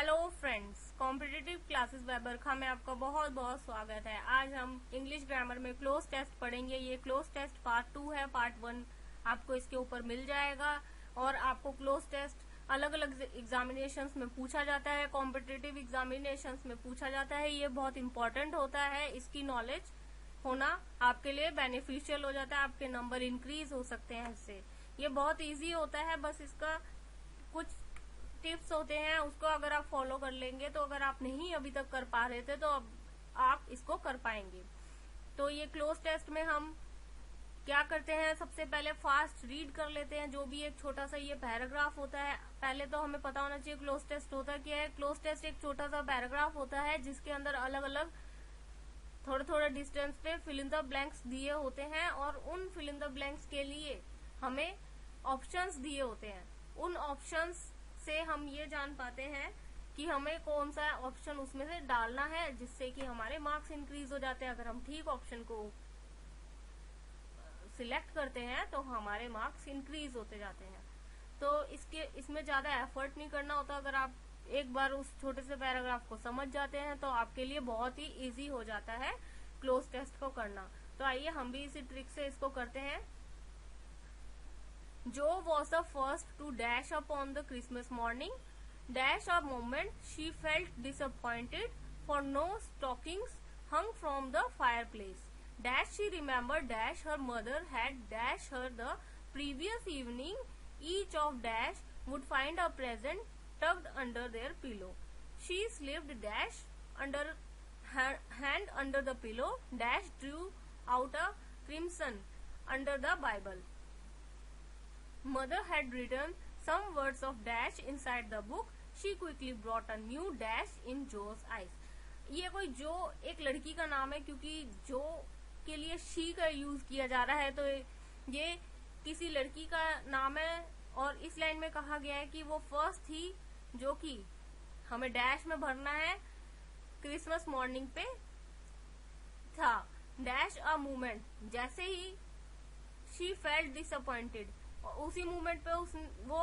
Hello friends, competitive classes by Barkha में आपका बहुत बहुत स्वागत है। आज हम इंग्लिश ग्रामर में क्लोज टेस्ट पढ़ेंगे। ये क्लोज टेस्ट पार्ट 2 है। पार्ट 1 आपको इसके ऊपर मिल जाएगा और आपको क्लोज टेस्ट अलग अलग एग्जामिनेशंस में पूछा जाता है, कॉम्पिटिटिव एग्जामिनेशंस में पूछा जाता है। ये बहुत इंपॉर्टेंट होता है, इसकी नॉलेज होना आपके लिए बेनिफिशियल हो जाता है, आपके नंबर इंक्रीज हो सकते हैं इससे। ये बहुत इजी होता है, बस इसका कुछ टिप्स होते हैं, उसको अगर आप फॉलो कर लेंगे तो अगर आप नहीं अभी तक कर पा रहे थे तो अब आप इसको कर पाएंगे। तो ये क्लोज टेस्ट में हम क्या करते हैं, सबसे पहले फास्ट रीड कर लेते हैं जो भी एक छोटा सा ये पैराग्राफ होता है। पहले तो हमें पता होना चाहिए क्लोज टेस्ट होता क्या है। क्लोज टेस्ट एक छोटा सा पैराग्राफ होता है जिसके अंदर अलग अलग थोड़े थोड़े डिस्टेंस पे फिल इन द ब्लैंक्स दिए होते हैं और उन फिल इन द ब्लैंक्स के लिए हमें ऑप्शंस दिए होते हैं। उन ऑप्शंस से हम ये जान पाते हैं कि हमें कौन सा ऑप्शन उसमें से डालना है जिससे कि हमारे मार्क्स इंक्रीज हो जाते हैं। अगर हम ठीक ऑप्शन को सिलेक्ट करते हैं तो हमारे मार्क्स इंक्रीज होते जाते हैं। तो इसमें ज्यादा एफर्ट नहीं करना होता। अगर आप एक बार उस छोटे से पैराग्राफ को समझ जाते हैं तो आपके लिए बहुत ही इजी हो जाता है क्लोज टेस्ट को करना। तो आइए हम भी इसी ट्रिक से इसको करते हैं। Joe was the first to dash up on the Christmas morning. Dash a moment she felt disappointed for no stockings hung from the fireplace. Dash she remembered dash her mother had dashed her the previous evening. Each of dash would find a present tucked under their pillow. She slipped dash under her hand under the pillow. Dash drew out a crimson under the Bible. Mother had written some words of dash inside the book. She quickly brought a new dash in Joe's eyes. ये कोई जो एक लड़की का नाम है, क्योंकि जो के लिए शी का यूज किया जा रहा है तो ये किसी लड़की का नाम है। और इस लाइन में कहा गया है कि वो फर्स्ट थी जो कि हमें डैश में भरना है, क्रिसमस मॉर्निंग पे था। डैश अ मूवमेंट, जैसे ही शी फेल्ट डिसअपॉइंटेड, उसी मोमेंट पे वो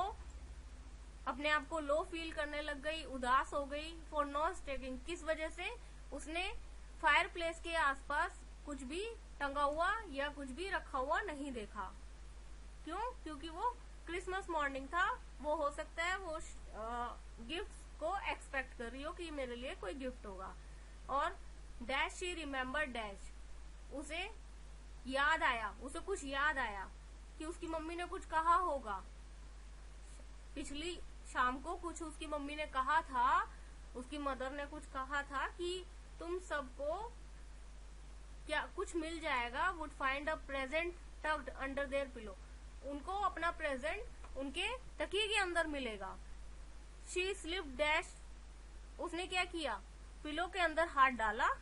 अपने आप को लो फील करने लग गई, उदास हो गई। फॉर नो स्टेकिंग, किस वजह से? उसने फायर प्लेस के आसपास कुछ भी टंगा हुआ या कुछ भी रखा हुआ नहीं देखा। क्यों? क्योंकि वो क्रिसमस मॉर्निंग था। वो हो सकता है वो गिफ्ट को एक्सपेक्ट कर रही हो कि मेरे लिए कोई गिफ्ट होगा। और डैश शी रिमेम्बर डैश, उसे याद आया, उसे कुछ याद आया कि उसकी मम्मी ने कुछ कहा होगा। पिछली शाम को कुछ उसकी मम्मी ने कहा था, उसकी मदर ने कुछ कहा था कि तुम सबको क्या कुछ मिल जाएगा। Would find a present tucked under their pillow, उनको अपना प्रेजेंट उनके तकिए के अंदर मिलेगा। शी स्लिप डैश, उसने क्या किया? पिलो के अंदर हाथ डाला।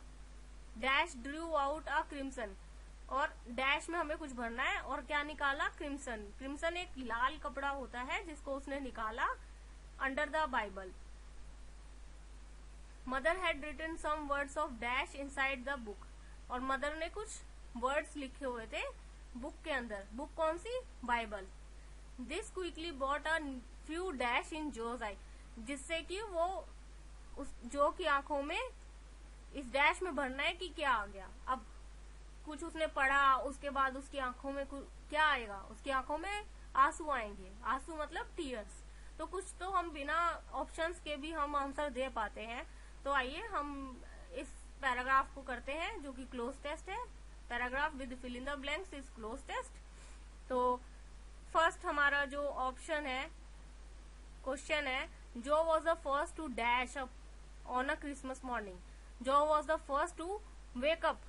Dash Drew out a crimson, और डैश में हमें कुछ भरना है और क्या निकाला? क्रिम्सन। क्रिम्सन एक लाल कपड़ा होता है जिसको उसने निकाला under the Bible. Mother had written some words of dash inside the book, और मदर ने कुछ वर्ड्स लिखे हुए थे बुक के अंदर। बुक कौन सी? Bible. This quickly bought a few dash in Jaws I, जिससे कि वो उस जो की आंखों में इस डैश में भरना है कि क्या आ गया। अब कुछ उसने पढ़ा, उसके बाद उसकी आंखों में क्या आएगा? उसकी आंखों में आंसू आएंगे। आंसू मतलब टीयर्स। तो कुछ तो हम बिना ऑप्शंस के भी हम आंसर दे पाते हैं। तो आइए हम इस पैराग्राफ को करते हैं जो कि क्लोज टेस्ट है। Paragraph with fill in the blanks is close test. तो फर्स्ट हमारा जो ऑप्शन है, क्वेश्चन है, जो was the first to dash up on a Christmas morning. जो was the first to wake up,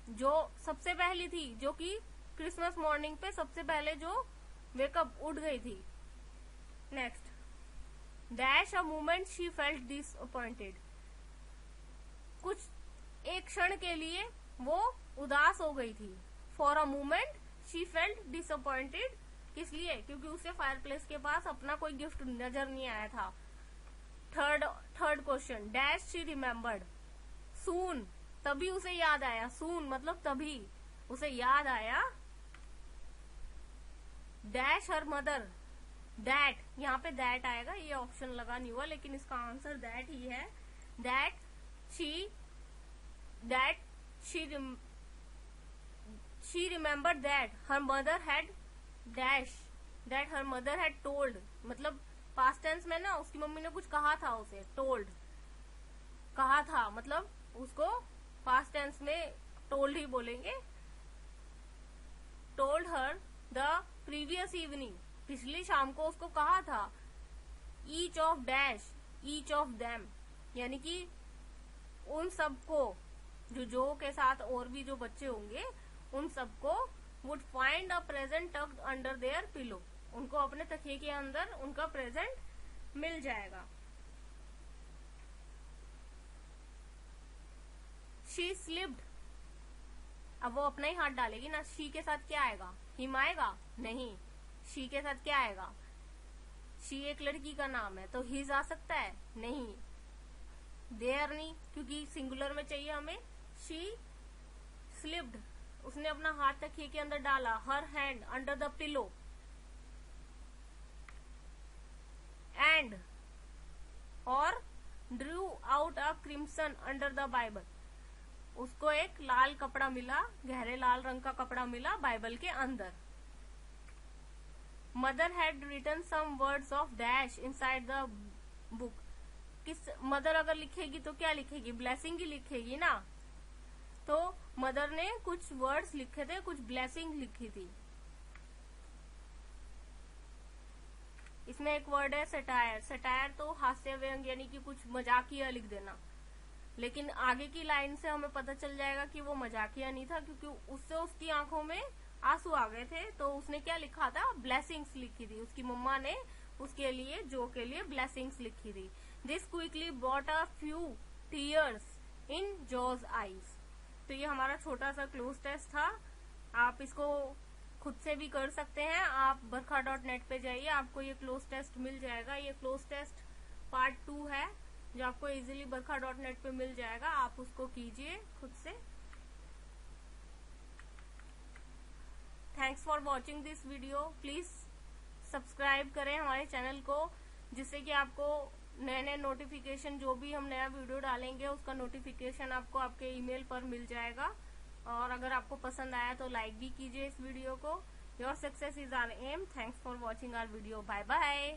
जो सबसे पहली थी, जो कि क्रिसमस मॉर्निंग पे सबसे पहले जो वेकअप उठ गई थी। Next, dash a moment she felt disappointed, कुछ एक क्षण के लिए वो उदास हो गई थी। For a moment she felt disappointed, किस लिए? क्योंकि उसे फायर प्लेस के पास अपना कोई गिफ्ट नजर नहीं आया था। Third question, dash she remembered soon, तभी उसे याद आया। सून मतलब तभी उसे याद आया। डैश हर मदर, दैट, यहाँ पे दैट आएगा, ये ऑप्शन लगा नहीं हुआ, लेकिन इसका आंसर दैट ही है। That she remember that her mother had dash that her mother had told, मतलब पास्ट टेंस में ना उसकी मम्मी ने कुछ कहा था उसे, टोल्ड कहा था, मतलब उसको पास्ट टेंस में टोल्ड ही बोलेंगे। Told her the previous evening, पिछली शाम को उसको कहा था। Each of dash each of them, यानी कि उन सबको, जो के साथ और भी जो बच्चे होंगे उन सबको would find a present tucked under their pillow, उनको अपने तकिए के अंदर उनका प्रेजेंट मिल जाएगा। शी स्लिप्ड, अब वो अपना ही हाथ डालेगी ना, शी के साथ क्या आएगा, हिम आएगा, नहीं, शी के साथ क्या आएगा, शी एक लड़की का नाम है तो हिज आ सकता है, नहीं, देयर नहीं, क्योंकि सिंगुलर में चाहिए हमें। शी स्लिप्ड, उसने अपना हाथ तकिए के अंदर डाला। Her hand under the pillow, and और drew out a crimson under the Bible, उसको एक लाल कपड़ा मिला, गहरे लाल रंग का कपड़ा मिला बाइबल के अंदर। Mother had written some words of dash inside the book, किस मदर अगर लिखेगी तो क्या लिखेगी, ब्लेसिंग ही लिखेगी ना, तो मदर ने कुछ वर्ड्स लिखे थे, कुछ ब्लेसिंग लिखी थी। इसमें एक वर्ड है सटायर, सटायर तो हास्य व्यंग यानी कि कुछ मजाकिया लिख देना, लेकिन आगे की लाइन से हमें पता चल जाएगा कि वो मजाकिया नहीं था, क्योंकि उससे उसकी आंखों में आंसू आ गए थे, तो उसने क्या लिखा था, ब्लेसिंग्स लिखी थी, उसकी मम्मा ने उसके लिए, जो के लिए ब्लेसिंग्स लिखी थी। This quickly brought a few tears in jaws eyes, तो ये हमारा छोटा सा क्लोज टेस्ट था। आप इसको खुद से भी कर सकते हैं, आप बरखा.net पे जाइए, आपको ये क्लोज टेस्ट मिल जाएगा। ये क्लोज टेस्ट पार्ट 2 है जो आपको इजीली बरखा.net पे मिल जाएगा, आप उसको कीजिए खुद से। Thanks for watching this video, please subscribe करें हमारे चैनल को, जिससे कि आपको नए नए नोटिफिकेशन, जो भी हम नया वीडियो डालेंगे उसका नोटिफिकेशन आपको आपके ईमेल पर मिल जाएगा। और अगर आपको पसंद आया तो लाइक भी कीजिए इस वीडियो को। Your success is our aim. Thanks for watching our video, bye bye.